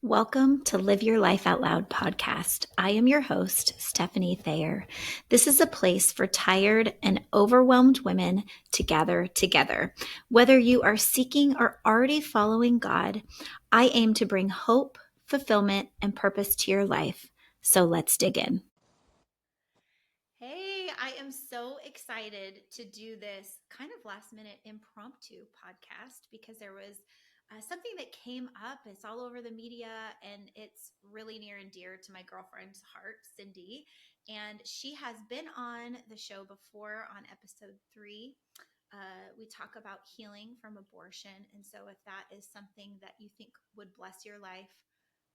Welcome to Live Your Life Out Loud podcast. I am your host, Stefanie Thayer. This is a place for tired and overwhelmed women to gather together. Whether you are seeking or already following God, I aim to bring hope, fulfillment, and purpose to your life. So let's dig in. Hey, I am so excited to do this kind of last minute impromptu podcast because there was something that came up. It's all over the media and it's really near and dear to my girlfriend's heart, Cindy. And she has been on the show before on episode 3. We talk about healing from abortion. And so if that is something that you think would bless your life,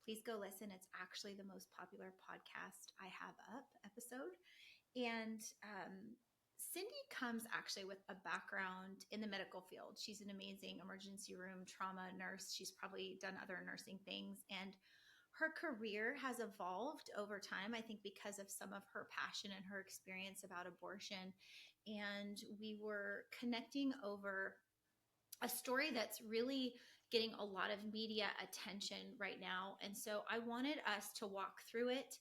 please go listen. It's actually the most popular podcast I have up episode. And Cindy comes actually with a background in the medical field. She's an amazing emergency room trauma nurse. She's probably done other nursing things. And her career has evolved over time, I think, because of some of her passion and her experience about abortion. And we were connecting over a story that's really getting a lot of media attention right now. And so I wanted us to walk through it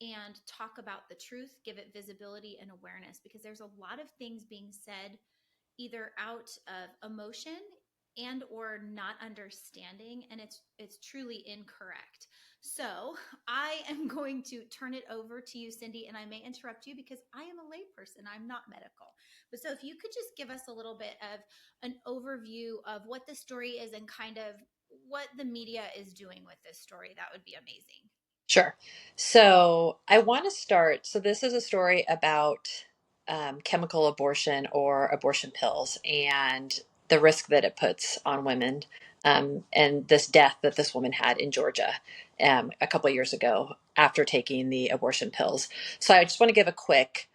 and talk about the truth, give it visibility and awareness, because there's a lot of things being said either out of emotion and or not understanding, and it's truly incorrect. So I am going to turn it over to you, Cindy, and I may interrupt you because I am a layperson. I'm not medical. But so if you could just give us a little bit of an overview of what the story is and kind of what the media is doing with this story, that would be amazing. Sure. So I want to start. So this is a story about chemical abortion or abortion pills and the risk that it puts on women, and this death that this woman had in Georgia a couple of years ago after taking the abortion pills. So I just want to give a quick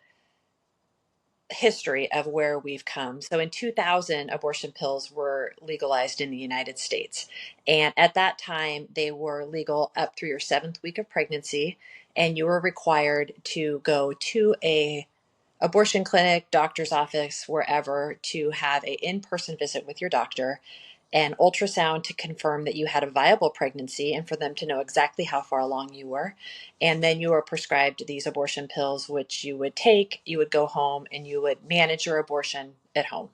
history of where we've come. So in 2000, abortion pills were legalized in the United States. And at that time, they were legal up through your 7th week of pregnancy. And you were required to go to a abortion clinic, doctor's office, wherever, to have a in-person visit with your doctor, an ultrasound to confirm that you had a viable pregnancy and for them to know exactly how far along you were. And then you were prescribed these abortion pills, which you would take, you would go home, and you would manage your abortion at home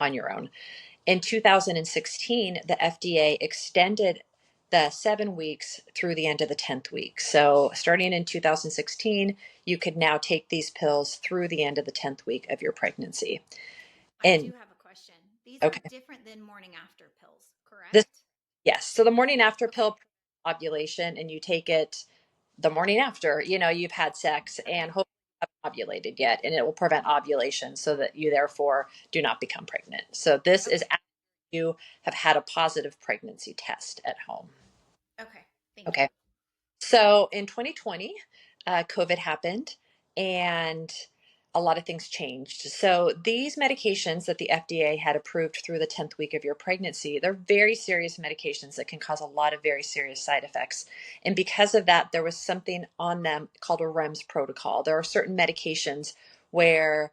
on your own. In 2016, the FDA extended the 7 weeks through the end of the 10th week. So starting in 2016, you could now take these pills through the end of the 10th week of your pregnancy. I do And have a question. These are okay, different than morning after pills, this, correct? yes. So the morning after Okay. pill ovulation, and you take it the morning after, you've had sex and Okay. hopefully you haven't ovulated yet, and it will prevent ovulation so that you therefore do not become pregnant. So this is Okay. after you have had a positive pregnancy test at home. Okay. Thank you. Okay. So in 2020, COVID happened and a lot of things changed. So these medications that the FDA had approved through the 10th week of your pregnancy, they're very serious medications that can cause a lot of very serious side effects. And because of that, there was something on them called a REMS protocol. There are certain medications where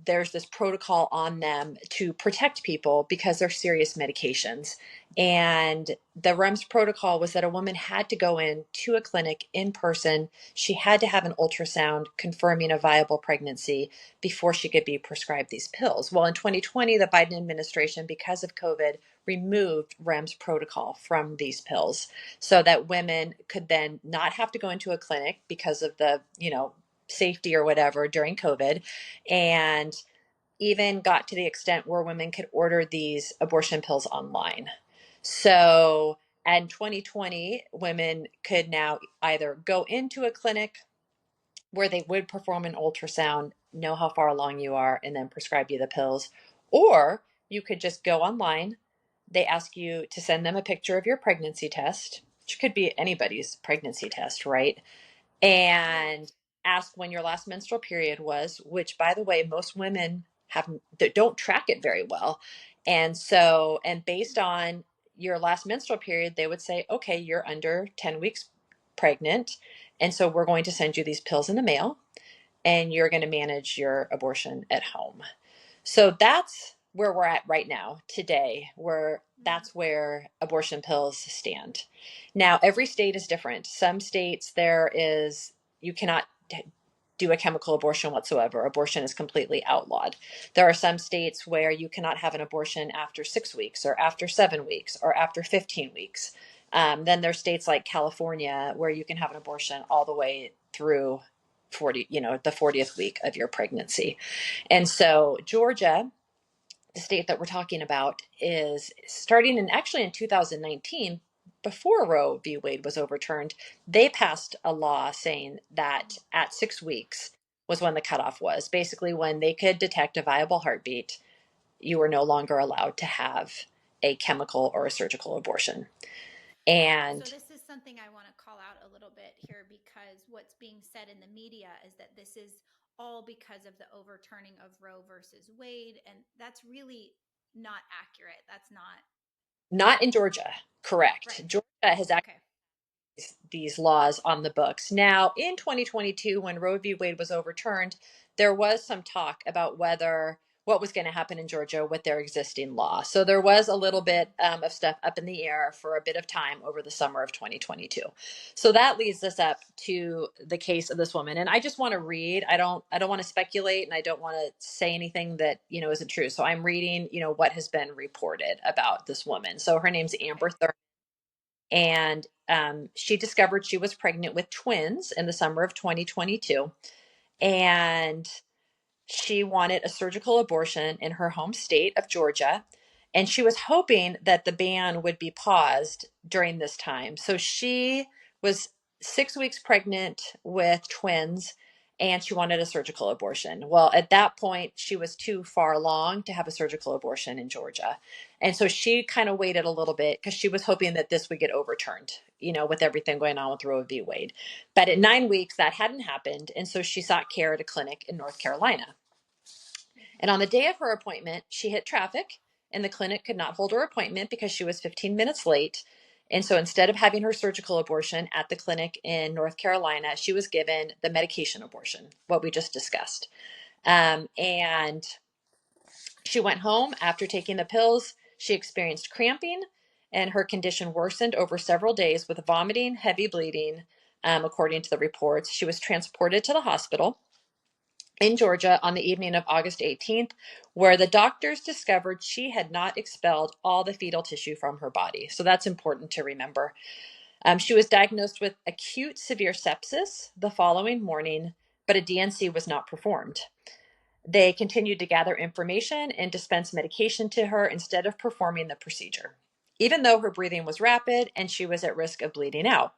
there's this protocol on them to protect people because they're serious medications. And the REMS protocol was that a woman had to go in to a clinic in person. She had to have an ultrasound confirming a viable pregnancy before she could be prescribed these pills. Well, in 2020, the Biden administration, because of COVID, removed REMS protocol from these pills so that women could then not have to go into a clinic because of the, safety or whatever during COVID, and even got to the extent where women could order these abortion pills online. So in 2020, women could now either go into a clinic where they would perform an ultrasound, know how far along you are, and then prescribe you the pills, or you could just go online. They ask you to send them a picture of your pregnancy test, which could be anybody's pregnancy test, right? And ask when your last menstrual period was, which, by the way, most women have don't track it very well. And based on your last menstrual period, they would say, okay, you're under 10 weeks pregnant, and so we're going to send you these pills in the mail, and you're going to manage your abortion at home. So that's where we're at right now today, where Mm. that's where abortion pills stand. Now, every state is different. Some states you cannot do a chemical abortion whatsoever. Abortion is completely outlawed. There are some states where you cannot have an abortion after 6 weeks or after 7 weeks or after 15 weeks. Then there's states like California where you can have an abortion all the way through 40, the 40th week of your pregnancy. And so Georgia, the state that we're talking about, is starting in 2019, before Roe v. Wade was overturned, they passed a law saying that at 6 weeks was when the cutoff was. Basically, when they could detect a viable heartbeat, you were no longer allowed to have a chemical or a surgical abortion. So And this is something I want to call out a little bit here, because what's being said in the media is that this is all because of the overturning of Roe versus Wade, and that's really not accurate. That's not not in Georgia, correct. right. Georgia has actually Okay. these laws on the books. Now, in 2022, when Roe v. Wade was overturned, there was some talk about what was going to happen in Georgia with their existing law. So there was a little bit of stuff up in the air for a bit of time over the summer of 2022. So that leads us up to the case of this woman. And I just want to read. I don't want to speculate, and I don't want to say anything that, isn't true. So I'm reading, what has been reported about this woman. So her name's Okay. Amber Thurman. And she discovered she was pregnant with twins in the summer of 2022. And she wanted a surgical abortion in her home state of Georgia. And she was hoping that the ban would be paused during this time. So she was 6 weeks pregnant with twins, and she wanted a surgical abortion. Well, at that point, she was too far along to have a surgical abortion in Georgia. And so she kind of waited a little bit because she was hoping that this would get overturned, with everything going on with Roe v. Wade. But at 9 weeks, that hadn't happened. And so she sought care at a clinic in North Carolina. And on the day of her appointment, she hit traffic, and the clinic could not hold her appointment because she was 15 minutes late. And so instead of having her surgical abortion at the clinic in North Carolina, she was given the medication abortion, what we just discussed. And she went home after taking the pills. She experienced cramping, and her condition worsened over several days with vomiting, heavy bleeding, according to the reports. She was transported to the hospital in Georgia on the evening of August 18th, where the doctors discovered she had not expelled all the fetal tissue from her body. So that's important to remember. She was diagnosed with acute severe sepsis the following morning, but a DNC was not performed. They continued to gather information and dispense medication to her instead of performing the procedure, even though her breathing was rapid and she was at risk of bleeding out.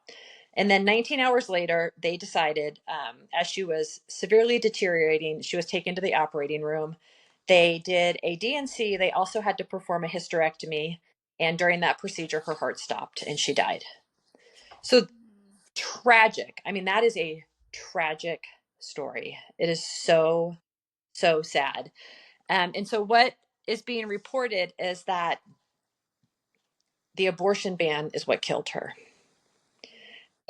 And then 19 hours later, they decided, as she was severely deteriorating, she was taken to the operating room. They did a DNC. They also had to perform a hysterectomy. And during that procedure, her heart stopped and she died. So Mm. tragic. I mean, that is a tragic story. It is so, so sad. And so what is being reported is that the abortion ban is what killed her.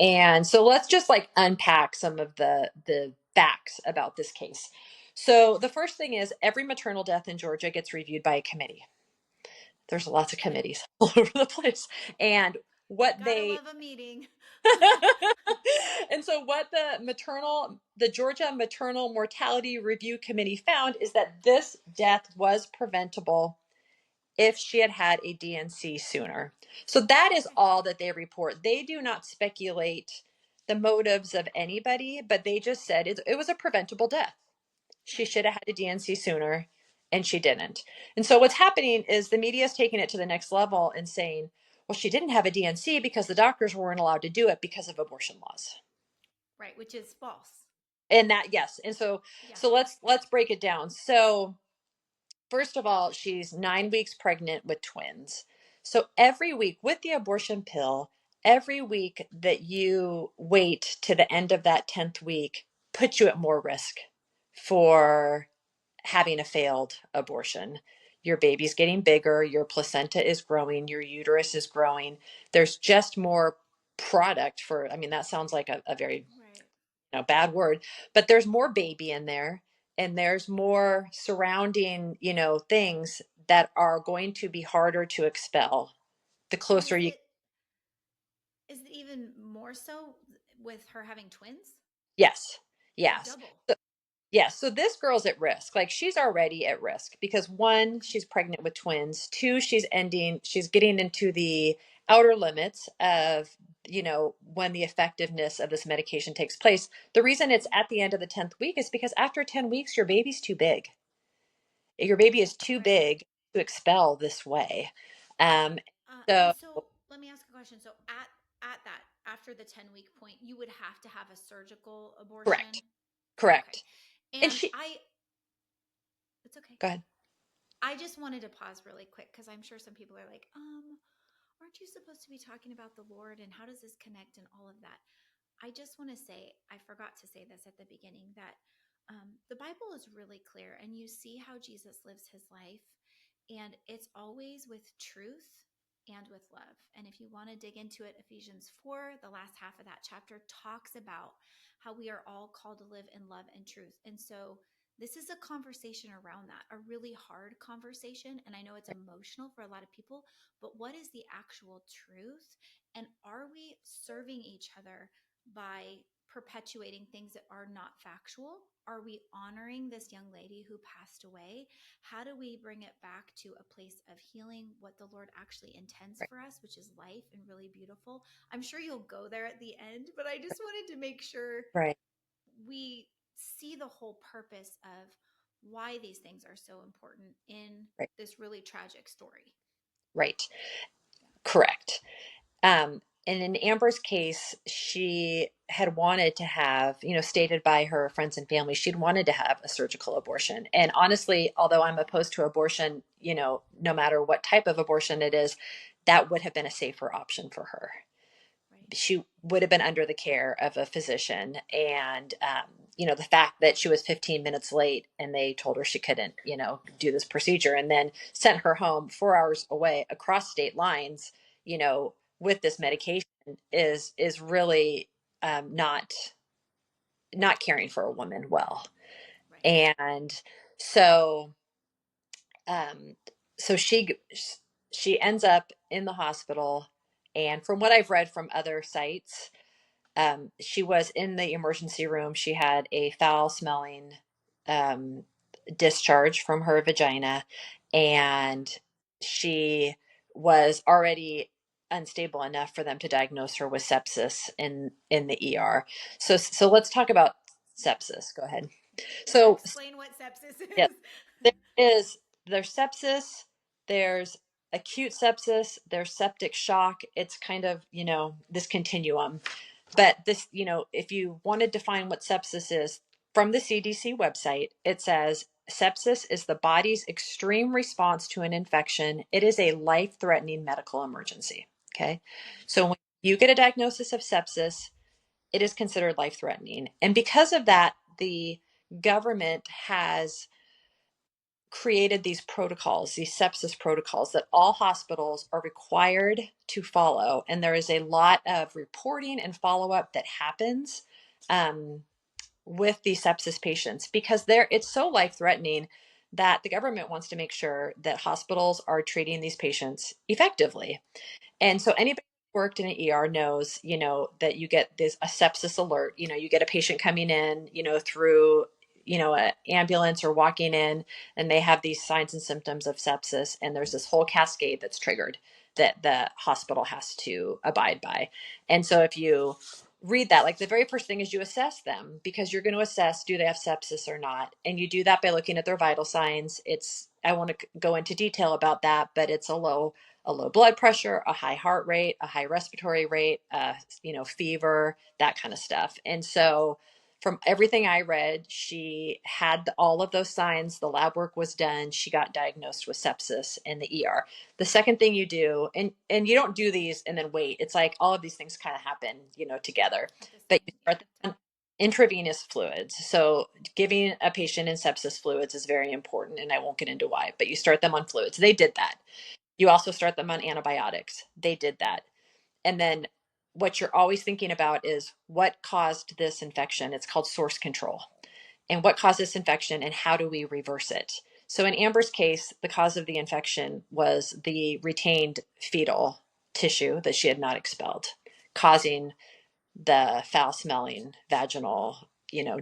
And so let's just unpack some of the facts about this case. So the first thing is every maternal death in Georgia gets reviewed by a committee. There's lots of committees all over the place. And what Gotta they love a meeting. and so what the Georgia Maternal Mortality Review Committee found is that this death was preventable if she had had a DNC sooner. So that is Okay. all that they report. They do not speculate the motives of anybody, but they just said it was a preventable death. She Right. should have had a DNC sooner, and she didn't. And so what's happening is the media is taking it to the next level and saying, well, she didn't have a DNC because the doctors weren't allowed to do it because of abortion laws. Right, which is false. And that, yes. And so Yeah. so let's break it down. So first of all, she's 9 weeks pregnant with twins. So every week with the abortion pill, every week that you wait to the end of that 10th week puts you at more risk for having a failed abortion. Your baby's getting bigger, your placenta is growing, your uterus is growing. There's just more product I mean, that sounds like a very Right. bad word, but there's more baby in there. and there's more surrounding, things that are going to be harder to expel the And closer you. is it even more so with her having twins? Yes. Like Yes. double. Yes. So this girl's at risk. Like, she's already at risk because one, Okay. she's pregnant with twins. Two, she's getting into the outer limits of, when the effectiveness of this medication takes place. The reason it's Okay. at the end of the 10th week is because after 10 weeks, your baby's too big. Your baby is too Right. big to expel this way. Um, And so so let me ask a question. So at that after the 10-week point, you would have to have a surgical abortion. correct. Okay. Correct. And And it's okay. go ahead. I just wanted to pause really quick because I'm sure some people are like, aren't you supposed to be talking about the Lord and how does this connect and all of that? I just want to say, I forgot to say this at the beginning, that the Bible is really clear and you see how Jesus lives his life, and it's always with truth and with love. And if you want to dig into it, Ephesians 4, the last half of that chapter, talks about how we are all called to live in love and truth. And so this is a conversation around that, a really hard conversation. And I know it's emotional for a lot of people, but what is the actual truth? And are we serving each other by perpetuating things that are not factual? Are we honoring this young lady who passed away? How do we bring it back to a place of healing, what the Lord actually intends Right. for us, which is life and really beautiful? I'm sure you'll go there at the end, but I just wanted to make sure Right. we see the whole purpose of why these things are so important in Right. this really tragic story. Right. Yeah. Correct. And in Amber's case, she had wanted to have, stated by her friends and family, she'd wanted to have a surgical abortion. And honestly, although I'm opposed to abortion, no matter what type of abortion it is, that would have been a safer option for her. Right. She would have been under the care of a physician. And, the fact that she was 15 minutes late and they told her she couldn't, do this procedure, and then sent her home 4 hours away across state lines, with this medication is really not caring for a woman well. Right. And so um, so she ends up in the hospital, and from what I've read from other sites, she was in the emergency room. She had a foul smelling um, discharge from her vagina, and she was already unstable enough for them to diagnose her with sepsis in the ER. So let's talk about sepsis. Go ahead. Yeah, So explain what sepsis yes, is. there is there's sepsis, there's acute sepsis, there's septic shock. It's kind of, this continuum. But this, if you want to define what sepsis is, from the CDC website, it says sepsis is the body's extreme response to an infection. It is a life-threatening medical emergency. Okay. Okay. So when you get a diagnosis of sepsis, it is considered life-threatening. And because of that, the government has created these protocols, these sepsis protocols that all hospitals are required to follow. And there is a lot of reporting and follow up that happens um, with these sepsis patients because it's so life threatening that the government wants to make sure that hospitals are treating these patients effectively. And so anybody who worked in an ER knows, that you get this a sepsis alert. You get a patient coming in, through, an ambulance or walking in, and they have these signs and symptoms of sepsis, and there's this whole cascade that's triggered that the hospital has to abide by. And so if you read that, like, the very first thing is you assess them because you're going to assess, do they have sepsis or not? And you do that by looking at their vital signs. I won't go into detail about that, but it's a low blood pressure, a high heart rate, a high respiratory rate, fever, that kind of stuff. And so from everything I read, she had all of those signs. The lab work was done. She got diagnosed with sepsis in the ER. The second thing you do, and you don't do these and then wait. It's like all of these things kind of happen, together. At the But same, you yeah. start them on intravenous fluids. So giving a patient in sepsis fluids is very important, and I won't get into why, but you start them on fluids. They did that. You also start them on antibiotics. They did that. And then what you're always thinking about is what caused this infection. It's called source control. and what caused this infection and how do we reverse it. So in Amber's case, the cause of the infection was the retained fetal tissue that she had not expelled, causing the foul smelling vaginal,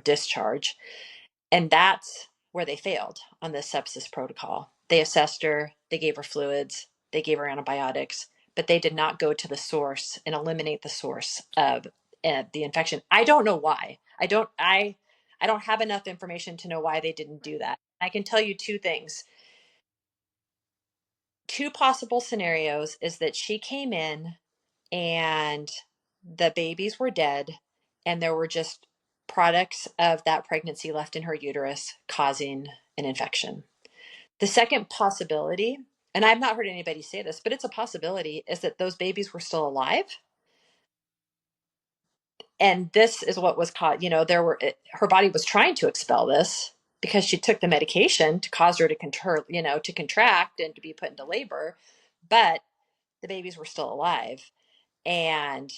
discharge. And that's where they failed on this sepsis protocol. They assessed her, they gave her fluids, they gave her antibiotics, but they did not go to the source and eliminate the source of the infection. I don't know why. I don't have enough information to know why they didn't do Right. that. I can tell you two things. Two possible scenarios is that she came in and the babies were dead and there were just products of that pregnancy left in her uterus causing an infection. The second possibility, and I've not heard anybody say this, but it's a possibility, is that those babies were still alive. And this is what was caught, her body was trying to expel this because she took the medication to cause her to contract and to be put into Yeah. labor, but the babies were still alive. And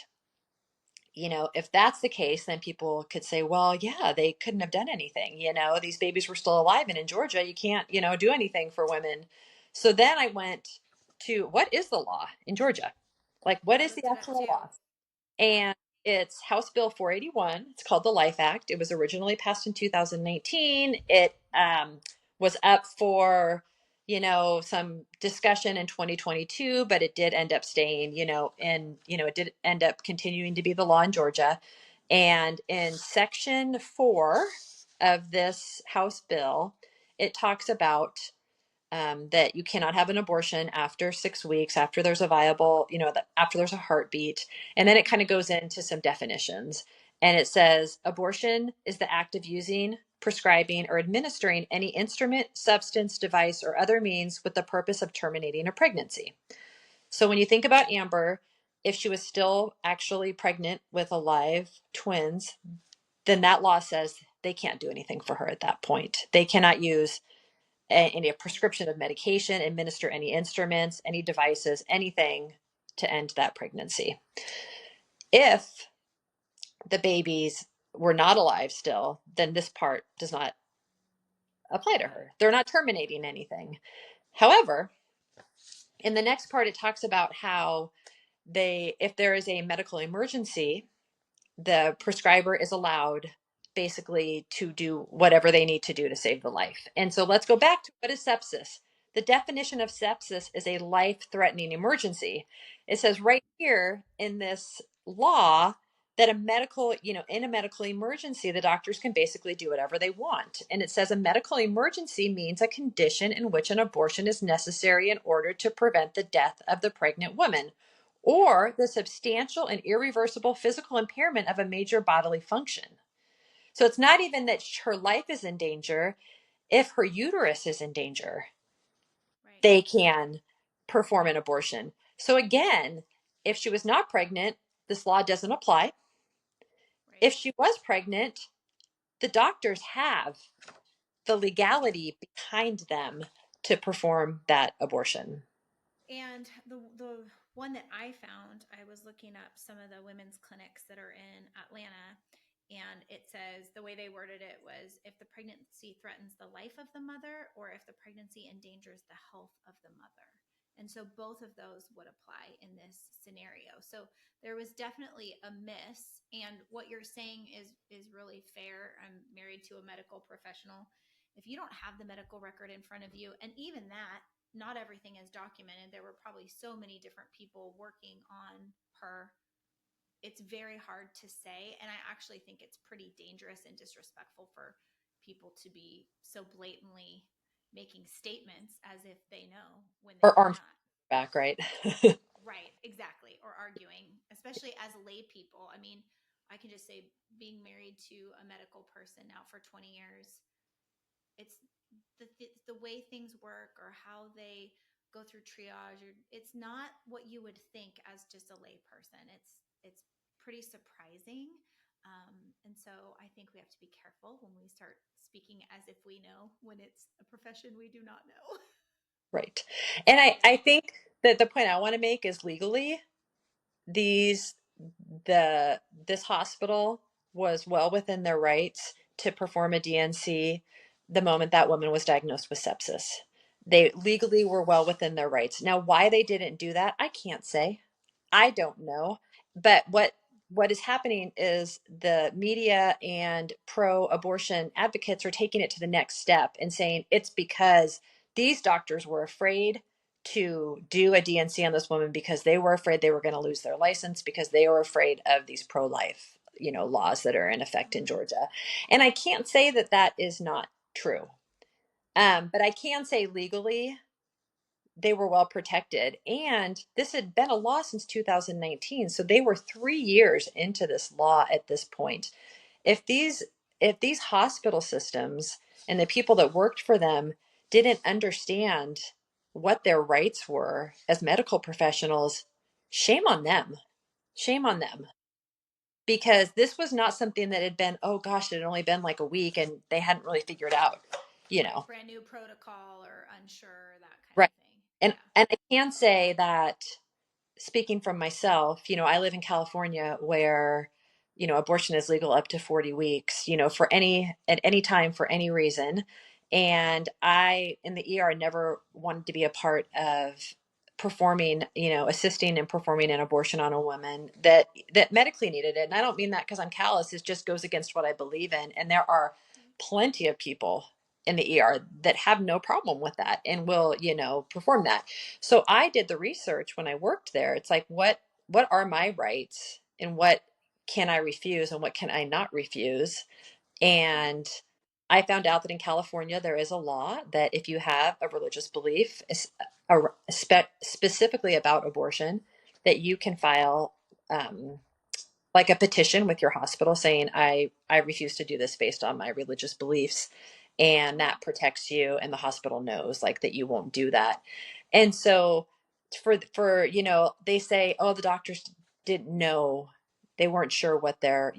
if that's the case, then people could say, well, yeah, they couldn't have done anything. These babies were still alive. And in Georgia, you can't, do anything for women. So then I went to what is the law in Georgia? Like, what I is the looked it up actual too. law? Yeah. And it's House Bill 481. It's called the Life Act. It was originally passed in 2019. It was up for, some discussion in 2022, but it did end up staying, it did end up continuing to be the law in Georgia. And in section 4 of this House bill, it talks about that you cannot have an abortion after 6 weeks, after there's a viable, after there's a heartbeat. And then it kind of goes into some definitions. And it says abortion is the act of using, prescribing, or administering any instrument, substance, device, or other means with the purpose of terminating a pregnancy. So when you think about Amber, if she was still actually pregnant with alive twins, then that law says they can't do anything for her at that point. They cannot use any Right. prescription of medication, administer any instruments, any devices, anything to end that pregnancy. If the babies were not alive still, then this part does not apply to Yeah. her. They're not terminating anything. However, in the next part, it talks about how if there is a medical emergency, the prescriber is allowed basically to do whatever they need to do to save the life. And so let's go back to what is sepsis? The definition of sepsis is a life-threatening emergency. It says right here in this law that in a medical emergency, the doctors can basically do whatever they want. And it says a medical emergency means a condition in which an abortion is necessary in order to prevent the death of the pregnant woman Yeah. or the substantial and irreversible physical impairment of a major bodily function. So it's not even that her life is in danger. If her uterus is in danger, Right. they can perform an abortion. So again, if she was not pregnant, this law doesn't apply. Right. If she was pregnant, the doctors have the legality behind them to perform that abortion. And the one that I found, I was looking up some of the women's clinics that are in Atlanta, and it says the way they worded it was if the pregnancy threatens the life of the mother or if the pregnancy endangers the health of the mother. And so both of those would apply in this scenario. So there was definitely a miss, and what you're saying is really fair. I'm married to a medical professional. If you don't have the medical record in front of you, and even that, not everything is documented. There were probably so many different people working on her. It's very hard to say. And I actually think it's pretty dangerous and disrespectful for people to be so blatantly making statements as if they know when they Or may arms not. back, right? Right, exactly. Or arguing, especially as lay people. I mean, I can just say being married to a medical person now for 20 years, it's the way things work or how they go through triage, or it's not what you would think as just a lay person. It's pretty surprising. And so I think we have to be careful when we start speaking as if we know when it's a profession we do not know. Right. And I think that the point I want to make is legally, these this hospital was well within their rights to perform a DNC the moment that woman was diagnosed with sepsis. They legally were well within their rights. Now, why they didn't do that, I can't say. I don't know. But what is happening is the media and pro-abortion advocates are taking it to the next step and saying it's because these doctors were afraid to do a DNC on this woman because they were afraid they were going to lose their license because they were afraid of these pro-life, laws that are in effect in Georgia. And I can't say that that is not true. But I can say legally they were well protected. And this had been a law since 2019. So they were 3 years into this law at this point. If these hospital systems and the people that worked for them didn't understand what their rights were as medical professionals, shame on them. Shame on them. Because this was not something that had been, oh gosh, it had only been like a week and they hadn't really figured out, you Right, know. brand new protocol or unsure, that kind of Right. thing. And Yeah. and I can say that, speaking from myself, I live in California where, abortion is legal up to 40 weeks, at any time for any reason. And I, in the ER, never wanted to be a part of performing, assisting and performing an abortion on a woman that medically needed it. And I don't mean that because I'm callous. It just goes against what I believe in. And there are plenty of people in the ER that have no problem with that and will, perform that. So I did the research when I worked there. It's like, what are my rights and what can I refuse and what can I not refuse? And I found out that in California there is a law that if you have a religious belief, specifically about abortion, that you can file like a petition with your hospital saying I refuse to do this based on my religious beliefs, and that protects you and the hospital knows like that you won't do that. And so for they say, oh, the doctors didn't know, they weren't sure what their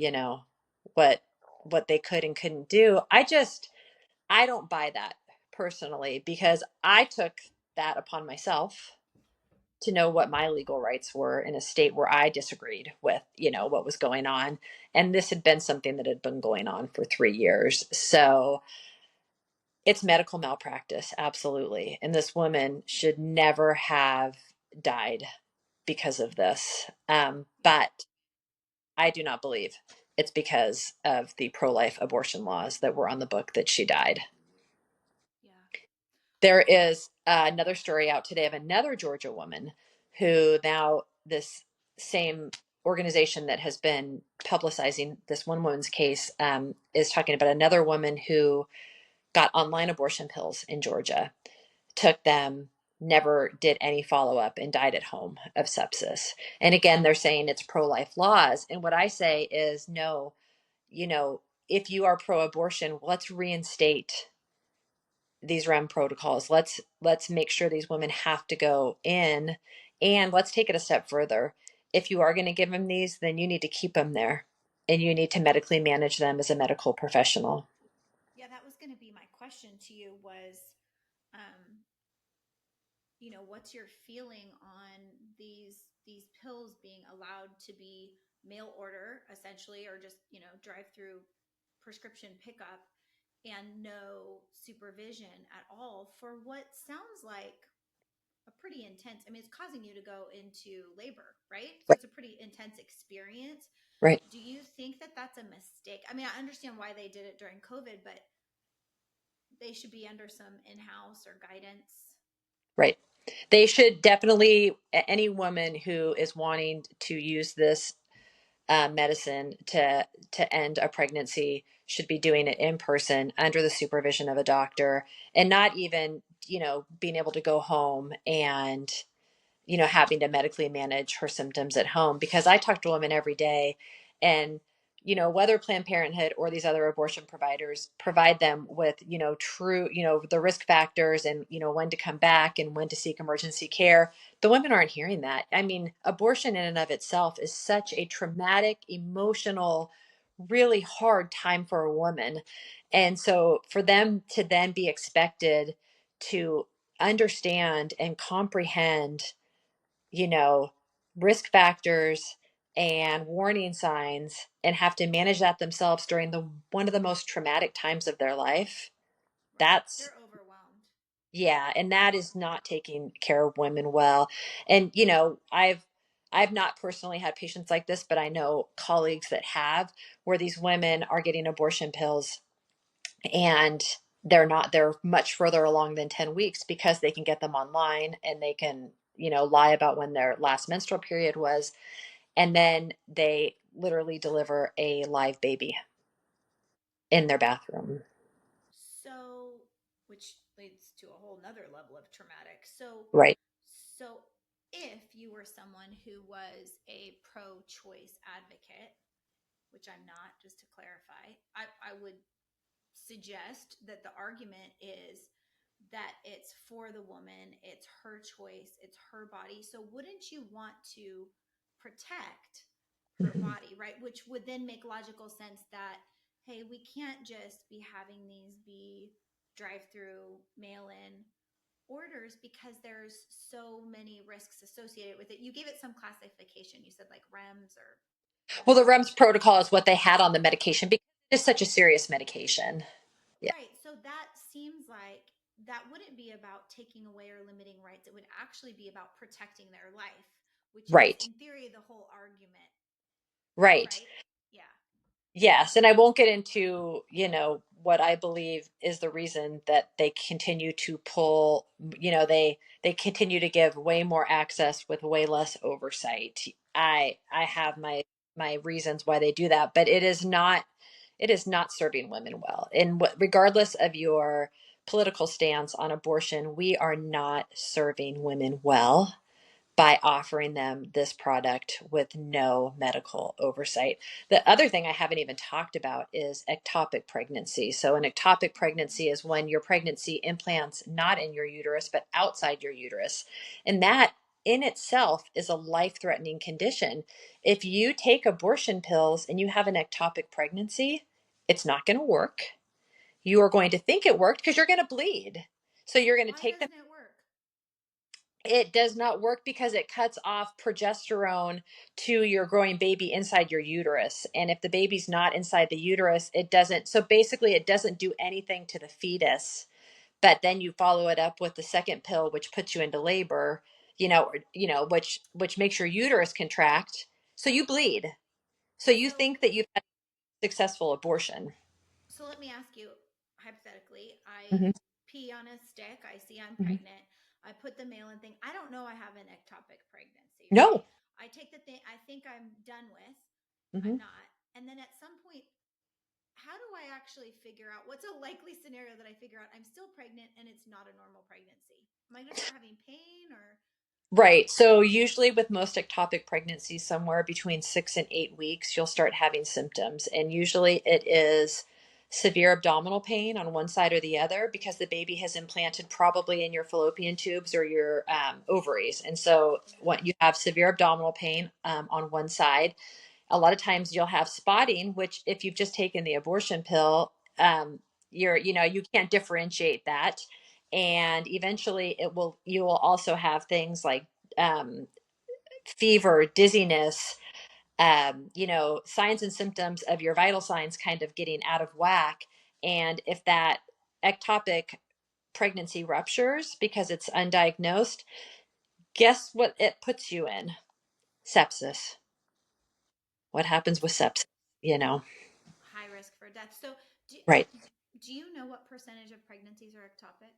what they could and couldn't do. I don't buy that personally because I took that upon myself to know what my legal rights were in a state where I disagreed with, what was going on. And this had been something that had been going on for 3 years. So it's medical malpractice, absolutely. And this woman should never have died because of this. Yeah. But I do not believe it's because of the pro-life abortion laws that were on the book that she died. Yeah. There is another story out today of another Georgia woman who now this same organization that has been publicizing this one woman's case is talking about another woman who got online abortion pills in Georgia, took them, never did any follow up, and died at home of sepsis. And again, they're saying it's pro life laws. And what I say is no, if you are pro abortion, let's reinstate these REM protocols. Let's make sure these women have to go in, and let's take it a step further. If you are going to give them these, then you need to keep them there and you need to medically manage them as a medical professional. Yeah, that was going to be my question to you was, um, what's your feeling on these pills being allowed to be mail order essentially, or just, drive through prescription pickup and no supervision at all for what sounds like a pretty intense, I mean, it's causing you to go into labor, right? So Right. it's a pretty intense experience. Right. Do you think that that's a mistake? I mean, I understand why they did it during COVID, but they should be under some in-house or guidance. Right. They should definitely, any woman who is wanting to use this medicine to end a pregnancy should be doing it in person under the supervision of a doctor, and not even being able to go home and having to medically manage her symptoms at home. Because I talk to women every day, and whether Planned Parenthood or these other abortion providers provide them with true the risk factors and when to come back and when to seek emergency care, the women aren't hearing that. I mean, abortion in and of itself is such a traumatic, emotional, really hard time for a woman. And so for them to then be expected to understand and comprehend, you know, risk factors and warning signs and have to manage that themselves during the one of the most traumatic times of their life. Right. That's They're overwhelmed. yeah, and that is not taking care of women well. And I've not personally had patients like this, but I know colleagues that have, where these women are getting abortion pills and they're much further along than 10 weeks because they can get them online and they can, lie about when their last menstrual period was, and then they literally deliver a live baby in their bathroom. So, which leads to a whole nother level of traumatic. Right. So if you were someone who was a pro-choice advocate, which I'm not, just to clarify, I would suggest that the argument is that it's for the woman, it's her choice, it's her body. So wouldn't you want to protect her Mhm. body, right? Which would then make logical sense that, hey, we can't just be having these be drive through mail in orders because there's so many risks associated with it. You gave it some classification. You said like REMS or Well, the oversight. REMS protocol is what they had on the medication because it's such a serious medication. Yeah. Right. So that seems like that wouldn't be about taking away or limiting rights. It would actually be about protecting their life, which is, Right. in theory, the whole argument, Right. right? Yeah. Yes, and I won't get into, what I believe is the reason that they continue to pull, they continue to give way more access with way less oversight. I have Yeah. my reasons why they do that, but it is not serving women well. And regardless of your political stance on abortion, we are not serving women well by offering them this product with no medical oversight. The other thing I haven't even talked about is ectopic pregnancy. So, an ectopic Mm-hmm. pregnancy is when your pregnancy implants not in your uterus, but outside your uterus. And that in itself is a life threatening condition. If you take abortion pills and you have an ectopic pregnancy, it's not going to work. You are going to think it worked because you're going to bleed. So, you're going to Why take them. doesn't it work? It does not work because it cuts off progesterone to your growing baby inside your uterus. And if the baby's not inside the uterus, it doesn't. So basically, it doesn't do anything to the fetus. But then you follow it up with the second pill, which puts you into labor, which makes your uterus contract. So you bleed. So you So, think that you've had a successful abortion. so let me ask you, hypothetically, I Hmm. pee on a stick, I see I'm Hmm. pregnant, I put the mail-in thing. I don't know I have an ectopic pregnancy, right? No. I take the thing I think I'm done with, I'm Hmm. not. And then at some point, how do I actually figure out what's a likely scenario that I figure out I'm still pregnant and it's not a normal pregnancy? Am I going to start having pain or Right. So usually with most ectopic pregnancies, somewhere between 6 and 8 weeks, you'll start having symptoms. And usually it is severe abdominal pain on one side or the other because the baby has implanted probably in your fallopian tubes or your ovaries. And so yeah. what you have severe abdominal pain on one side. A lot of times you'll have spotting, which if you've just taken the abortion pill, you can't differentiate that. And eventually you will also have things like um, fever, dizziness, signs and symptoms of your vital signs kind of getting out of whack. And if that ectopic pregnancy ruptures because it's undiagnosed, guess what it puts you in? Sepsis. What happens with sepsis? You know, High risk for death. So, do, right. do you know what percentage of pregnancies are ectopic?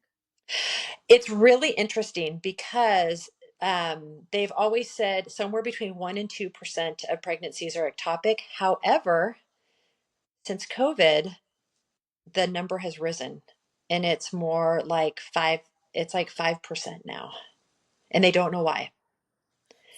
It's really interesting because they've always said somewhere between 1 and 2% of pregnancies are ectopic. However, since COVID, the number has risen and it's more like it's like 5% now. And they don't know why.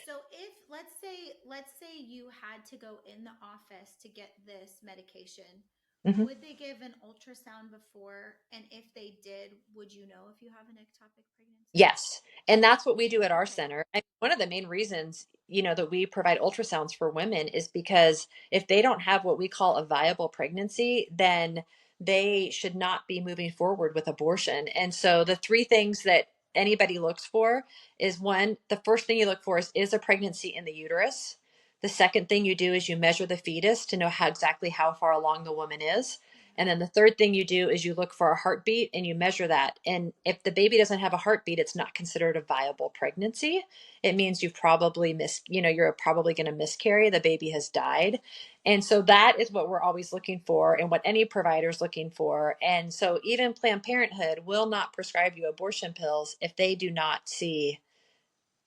So if let's say you had to go in the office to get this medication, Mhm. would they give an ultrasound before? And if they did, would you know if you have an ectopic pregnancy? Yes. And that's what we do at our Okay. center. And one of the main reasons, that we provide ultrasounds for women is because if they don't have what we call a viable pregnancy, then they should not be moving forward with abortion. And so the three things that anybody looks for is one, the first thing you look for is a pregnancy in the uterus. The second thing you do is you measure the fetus to know how exactly how far along the woman is. And then the third thing you do is you look for a heartbeat and you measure that. And if the baby doesn't have a heartbeat, it's not considered a viable pregnancy. It means you've probably you're probably going to miscarry. The baby has died. And so that is what we're always looking for and what any provider is looking for. And so even Planned Parenthood will not prescribe you abortion pills if they do not see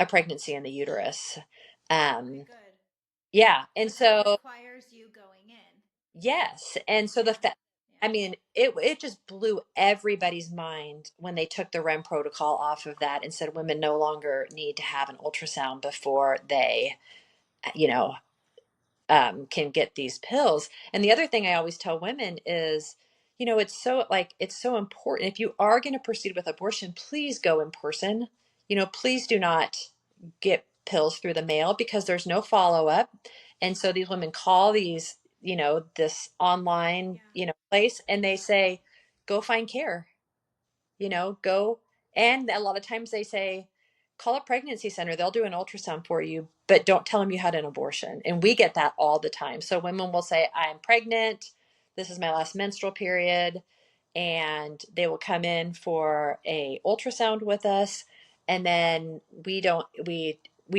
a pregnancy in the uterus. Okay, Um, good. yeah. And But so it so, requires you going in. yes. And so Yeah. I Yeah. mean, it just blew everybody's mind when they took the REM protocol off of that and said women no longer need to have an ultrasound before they, you know, can get these pills. And the other thing I always tell women is, it's so important. If you are going to proceed with abortion, please go in person. Please do not get pills through the mail because there's no follow up. And so these women call this online, Yeah. place and they say, go find care, go. And a lot of times they say, call a pregnancy center. They'll do an ultrasound for you, but don't tell them you had an abortion. And we get that all the time. So women will say, I'm pregnant. This is my last menstrual period. And they will come in for a ultrasound with us. And then we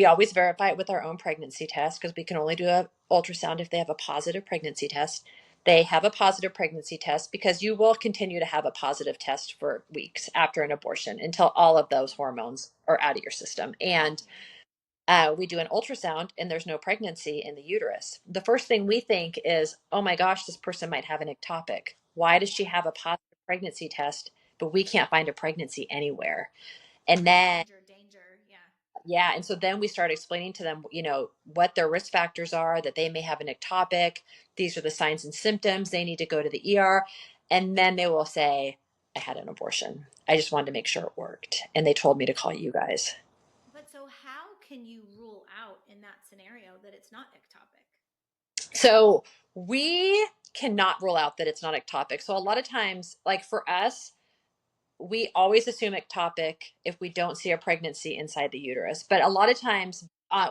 always verify it with our own pregnancy test because we can only do an ultrasound if they have a positive pregnancy test. They have a positive pregnancy test because you will continue to have a positive test for weeks after an abortion until all of those hormones are out of your system. And Yeah. we do an ultrasound and there's no pregnancy in the uterus. The first thing we think is, oh my gosh, this person might have an ectopic. Why does she Yeah. have a positive pregnancy test, but we can't find a pregnancy anywhere? And Right. then Danger, danger. Yeah. yeah. And so then we start explaining to them, what their risk factors are, that they may have an ectopic. These are the signs and symptoms. They need to go to the ER. And then they will say, I had an abortion. I just wanted to make sure it worked. And they told me to call you guys. But so how can you rule out in that scenario that it's not ectopic? So we cannot rule out that it's not ectopic. So a lot of times, like for us, we always assume ectopic if we don't see a pregnancy inside the uterus. But a lot of times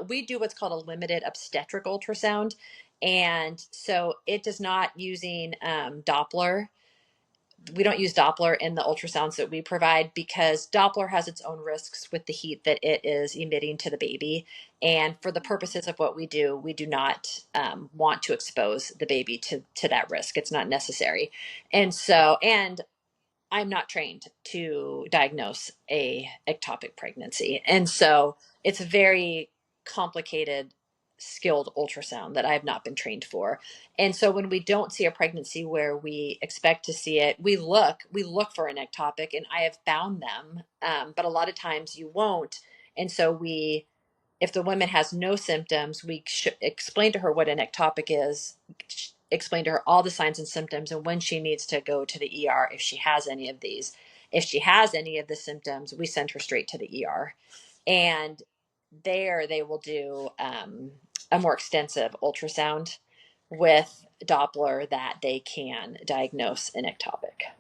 we do what's called a limited obstetric ultrasound. And so it does not using Doppler. We don't use Doppler in the ultrasounds that we provide because Doppler has its own risks with the heat that it is emitting to the baby. And for the Hmm. purposes of what we do not want to expose the baby to that risk. It's not necessary. And I'm not trained to diagnose a ectopic pregnancy. And so it's a very complicated, skilled ultrasound that I have not been trained for. And so when we don't see a pregnancy where we expect to see it, we look for an ectopic and I have found them. But a lot of times you won't. And so if the woman has no symptoms, we should explain to her what an ectopic is, explain to her all the signs and symptoms and when she needs to go to the ER if she has any of these. If she has any of the symptoms, we send her straight to the ER. And there they will do a more extensive ultrasound with Doppler that they can diagnose an ectopic.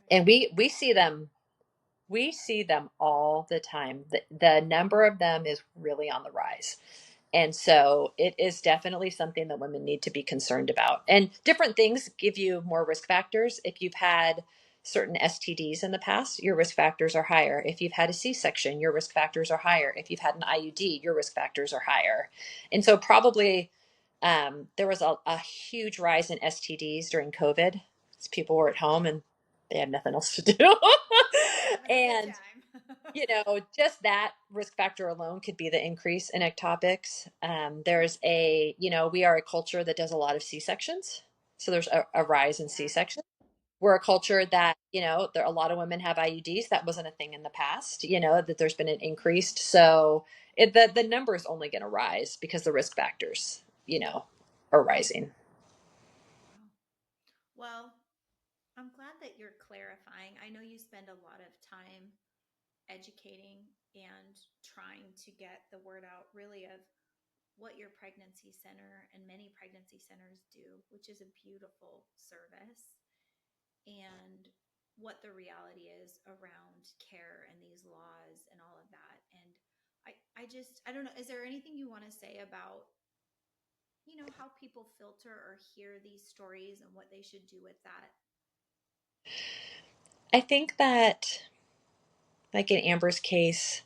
Okay. And we see them all the time. The number of them is really on the rise. And so it is definitely something that women need to be concerned about. And different things give you more risk factors. If you've had certain STDs in the past, your risk factors are higher. If you've had a C-section, your risk factors are higher. If you've had an IUD, your risk factors are higher. And so probably there was a huge rise in STDs during COVID. People were at home and they had nothing else to do. Having a good And time. just that risk factor alone could be the increase in ectopics. There's we are a culture that does a lot of C-sections. So there's a rise in Yeah. C-section. We're a culture that, there a lot of women have IUDs. That wasn't a thing in the past, that there's been an increased. So the number is only going to rise because the risk factors, are rising. Wow. Well, I'm glad that you're clarifying. I know you spend a lot of time educating and trying to get the word out really of what your pregnancy center and many pregnancy centers do, which is a beautiful service, and what the reality is around care and these laws and all of that. And I don't know, is there anything you want to say about how people filter or hear these stories and what they should do with that? I think that, like in Amber's case,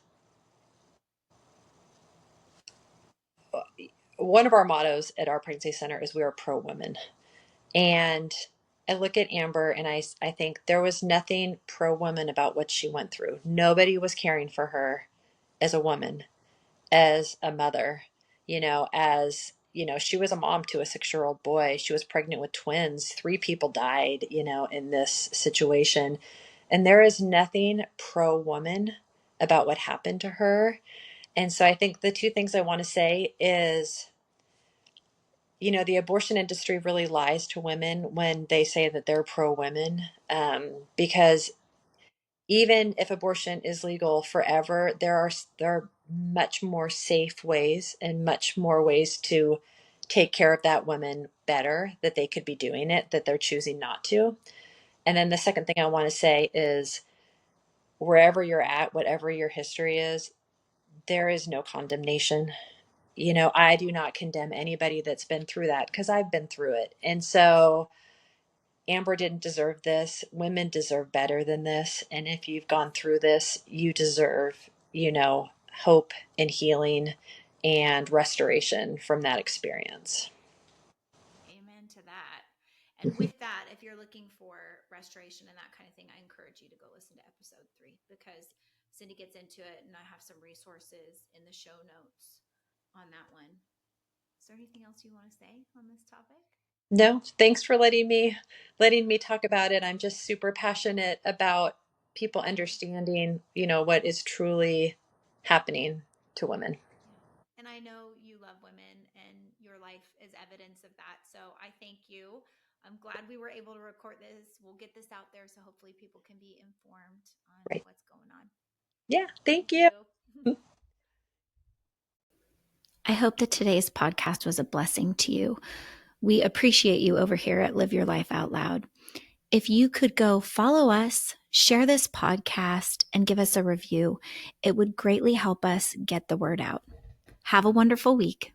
one of our mottos at our pregnancy center is we are pro women. And I look at Amber and I think there was nothing pro woman about what she went through. Nobody was caring for her as a woman, as a mother, she was a mom to a 6-year-old boy. She was pregnant with twins. 3 people died, in this situation. And there is nothing pro woman about what happened to her. And so I think the two things I want to say is, the abortion industry really lies to women when they say that they're pro women, because even if abortion is legal forever, there are much more safe ways and much more ways to take care of that woman better that they could be doing it, that they're choosing not to. And then the second thing I want to say is, wherever you're at, whatever your history is, there is no condemnation. I do not condemn anybody that's been through that because I've been through it. And so Amber didn't deserve this. Women deserve better than this. And if you've gone through this, you deserve, hope and healing and restoration from that experience. Amen to that. And with that, if you're looking for restoration and that kind of thing, I encourage you to go listen to episode 3 because Cindy gets into it and I have some resources in the show notes on that one. Is there anything else you want to say on this topic? No, thanks for letting me talk about it. I'm just super passionate about people understanding, what is truly happening to women. Yeah. And I know you love women and your life is evidence of that. So I thank you. I'm glad we were able to record this. We'll get this out there so hopefully people can be informed on Right. what's going on. Yeah, Thank thank you. you. I hope that today's podcast was a blessing to you. We appreciate you over here at Live Your Life Out Loud. If you could go follow us, share this podcast, and give us a review, it would greatly help us get the word out. Have a wonderful week.